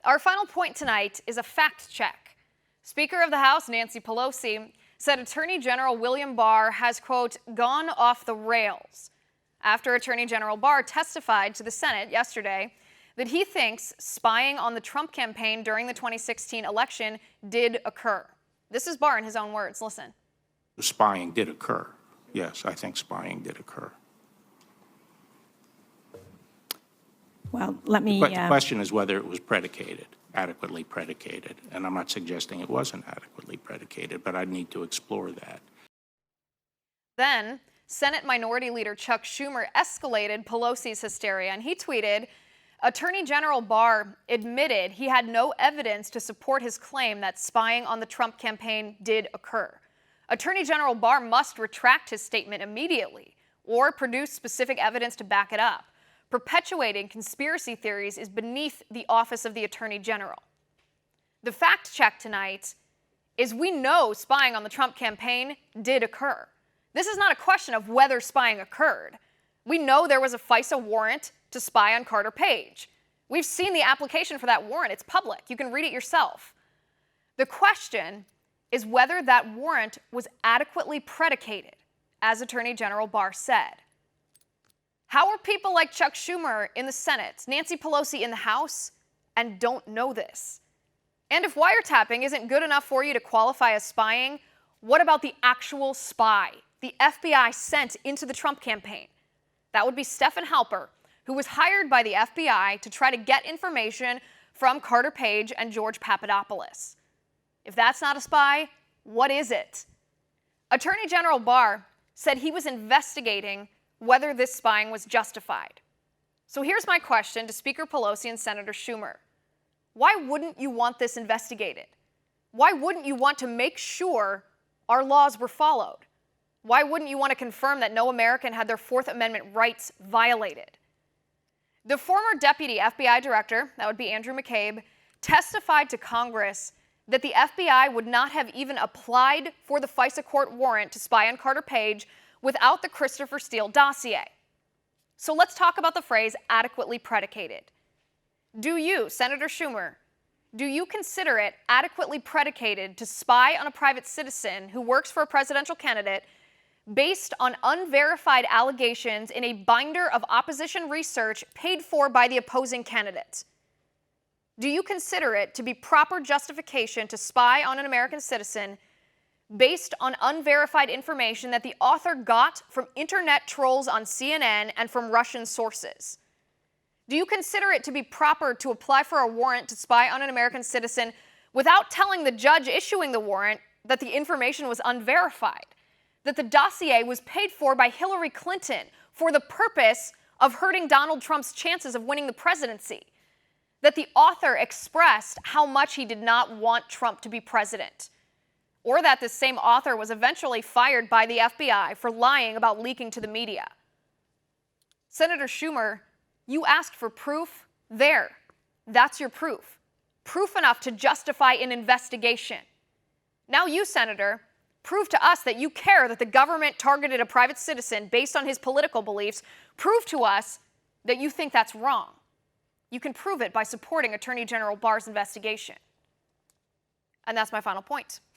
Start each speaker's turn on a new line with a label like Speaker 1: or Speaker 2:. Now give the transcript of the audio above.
Speaker 1: Our final point tonight is a fact check. Speaker of the House Nancy Pelosi said Attorney General William Barr has, quote, gone off the rails after Attorney General Barr testified to the Senate yesterday that he thinks spying on the Trump campaign during the 2016 election did occur. This is Barr in his own words. Listen.
Speaker 2: Spying did occur. Yes, I think spying did occur.
Speaker 3: Well, let me...
Speaker 2: But the question is whether it was adequately predicated. And I'm not suggesting it wasn't adequately predicated, but I'd need to explore that.
Speaker 1: Then, Senate Minority Leader Chuck Schumer escalated Pelosi's hysteria, and he tweeted, Attorney General Barr admitted he had no evidence to support his claim that spying on the Trump campaign did occur. Attorney General Barr must retract his statement immediately or produce specific evidence to back it up. Perpetuating conspiracy theories is beneath the office of the Attorney General. The fact check tonight is we know spying on the Trump campaign did occur. This is not a question of whether spying occurred. We know there was a FISA warrant to spy on Carter Page. We've seen the application for that warrant. It's public. You can read it yourself. The question is whether that warrant was adequately predicated, as Attorney General Barr said. How are people like Chuck Schumer in the Senate, Nancy Pelosi in the House, and don't know this? And if wiretapping isn't good enough for you to qualify as spying, what about the actual spy the FBI sent into the Trump campaign? That would be Stephen Halper, who was hired by the FBI to try to get information from Carter Page and George Papadopoulos. If that's not a spy, what is it? Attorney General Barr said he was investigating whether this spying was justified. So here's my question to Speaker Pelosi and Senator Schumer. Why wouldn't you want this investigated? Why wouldn't you want to make sure our laws were followed? Why wouldn't you want to confirm that no American had their Fourth Amendment rights violated? The former deputy FBI director, that would be Andrew McCabe, testified to Congress that the FBI would not have even applied for the FISA court warrant to spy on Carter Page without the Christopher Steele dossier. So let's talk about the phrase adequately predicated. Do you, Senator Schumer, do you consider it adequately predicated to spy on a private citizen who works for a presidential candidate based on unverified allegations in a binder of opposition research paid for by the opposing candidate? Do you consider it to be proper justification to spy on an American citizen based on unverified information that the author got from internet trolls on CNN and from Russian sources? Do you consider it to be proper to apply for a warrant to spy on an American citizen without telling the judge issuing the warrant that the information was unverified, that the dossier was paid for by Hillary Clinton for the purpose of hurting Donald Trump's chances of winning the presidency, that the author expressed how much he did not want Trump to be president, or that this same author was eventually fired by the FBI for lying about leaking to the media? Senator Schumer, you asked for proof. There. That's your proof. Proof enough to justify an investigation. Now you, Senator, prove to us that you care that the government targeted a private citizen based on his political beliefs. Prove to us that you think that's wrong. You can prove it by supporting Attorney General Barr's investigation. And that's my final point.